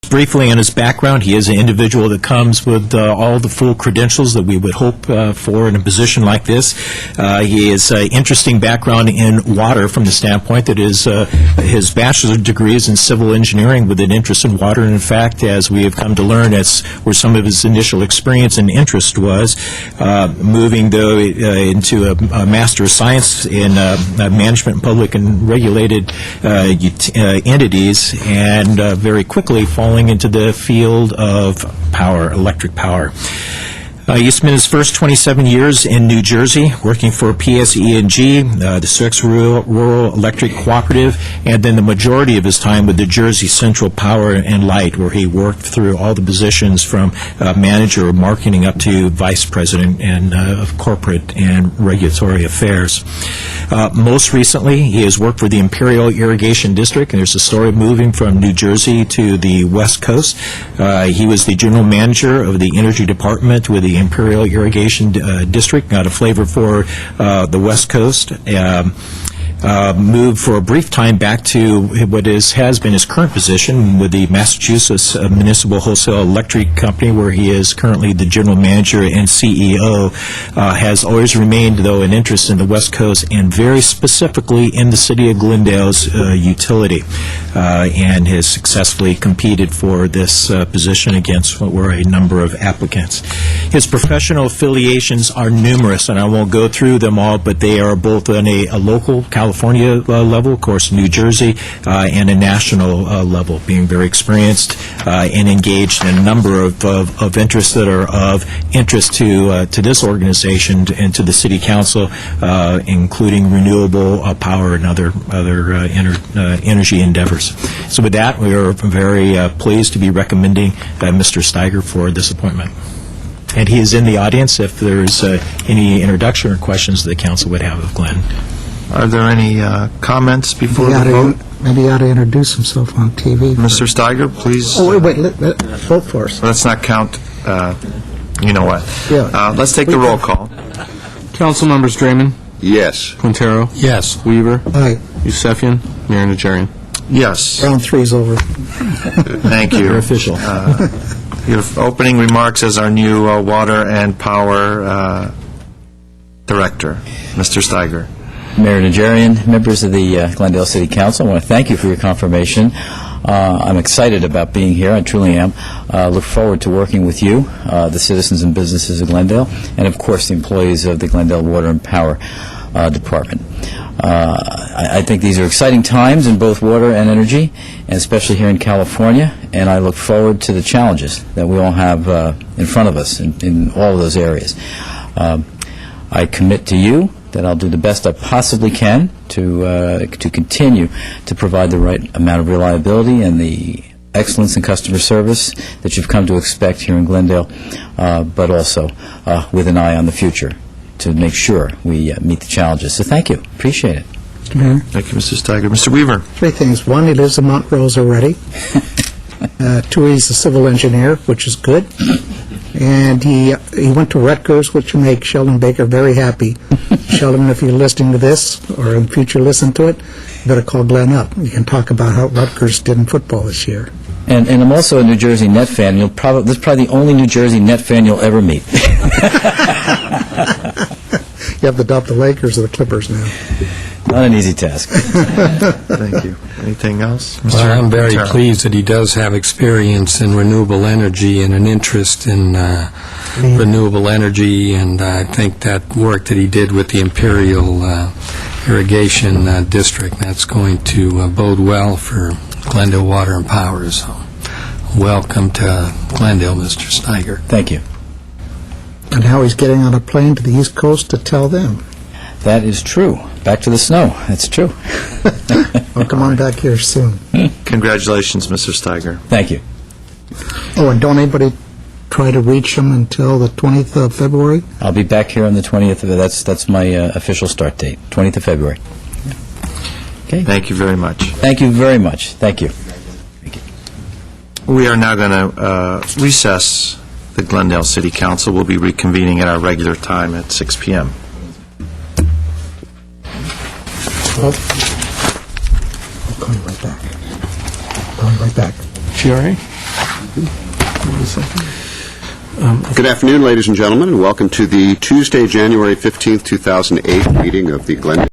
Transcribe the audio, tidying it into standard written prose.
Briefly on his background, he is an individual that comes with all the full credentials that we would hope for in a position like this. He has an interesting background in water from the standpoint that his bachelor's degree is in civil engineering with an interest in water. And in fact, as we have come to learn, that's where some of his initial experience and interest was, moving, though, into a Master of Science in Management and Public and Regulated Entities, and very quickly falling into the field of power, electric power. He spent his first 27 years in New Jersey working for PSE&G, the Six Rural Electric Cooperative, and then the majority of his time with the Jersey Central Power and Light, where he worked through all the positions from manager of marketing up to vice president and of corporate and regulatory affairs. Most recently, he has worked for the Imperial Irrigation District, and there's a story of moving from New Jersey to the West Coast. He was the general manager of the Energy Department with the Imperial Irrigation District, got a flavor for the West Coast. Moved for a brief time back to what has been his current position with the Massachusetts Municipal Wholesale Electric Company, where he is currently the general manager and CEO. Has always remained, though, an interest in the West Coast and very specifically in the city of Glendale's utility, and has successfully competed for this position against what were a number of applicants. His professional affiliations are numerous, and I won't go through them all, but they are both on a local California level, of course, New Jersey, and a national level, being very experienced and engaged in a number of interests that are of interest to this organization and to the City Council, including renewable power and other energy endeavors. So with that, we are very pleased to be recommending Mr. Steiger for this appointment. And he is in the audience if there's any introduction or questions the council would have of Glenn. Are there any comments before the vote? Maybe he ought to introduce himself on TV. Mr. Steiger, please. Oh, wait, vote for us. Let's not count, you know what. Yeah. Let's take the roll call. Council members Draymond, Yes. Quintero, Yes. Weaver, Aye. Yusefian, Mayor Najarian. Yes. Round three's over. Thank you. You're official. Your opening remarks as our new water and power director, Mr. Steiger. Mayor Najarian, members of the Glendale City Council, I want to thank you for your confirmation. I'm excited about being here. I truly am. Look forward to working with you, the citizens and businesses of Glendale, and of course the employees of the Glendale Water and Power Department. I think these are exciting times in both water and energy, and especially here in California, and I look forward to the challenges that we all have in front of us in all of those areas. I commit to you that I'll do the best I possibly can to continue to provide the right amount of reliability and the excellence in customer service that you've come to expect here in Glendale, but also with an eye on the future to make sure we meet the challenges. So thank you. Appreciate it. Mr. Mayor, Thank you, Mr. Steiger. Mr. Weaver. three things. One, he lives in Montrose already. Two, he's a civil engineer, which is good. And he went to Rutgers, which will make Sheldon Baker very happy. Sheldon, if you're listening to this, or in future listen to it, you better call Glenn up. You can talk about how Rutgers did in football this year. And I'm also a New Jersey Net fan. This is probably the only New Jersey Net fan you'll ever meet. You have to adopt the Lakers or the Clippers now. Not an easy task. Thank you. Anything else? Mr. Well, I'm very Quintero. pleased that he does have experience in renewable energy and an interest in renewable energy, and I think that work that he did with the Imperial Irrigation District, that's going to bode well for Glendale Water and Power. So welcome to Glendale, Mr. Steiger. Thank you. And how he's getting on a plane to the East Coast to tell them. That is true. Back to the snow. That's true. Well, come on back here soon. Congratulations, Mr. Steiger. Thank you. Oh, and don't anybody try to reach him until the 20th of February? I'll be back here on the 20th. That's my official start date, 20th of February. Okay. Thank you very much. Thank you very much. Thank you. We are now going to recess the Glendale City Council. We'll be reconvening at our regular time at 6 p.m. I'll call you right back. Call you right back. She all right? Good afternoon, ladies and gentlemen, and welcome to the Tuesday, January 15th, 2008 meeting of the Glendale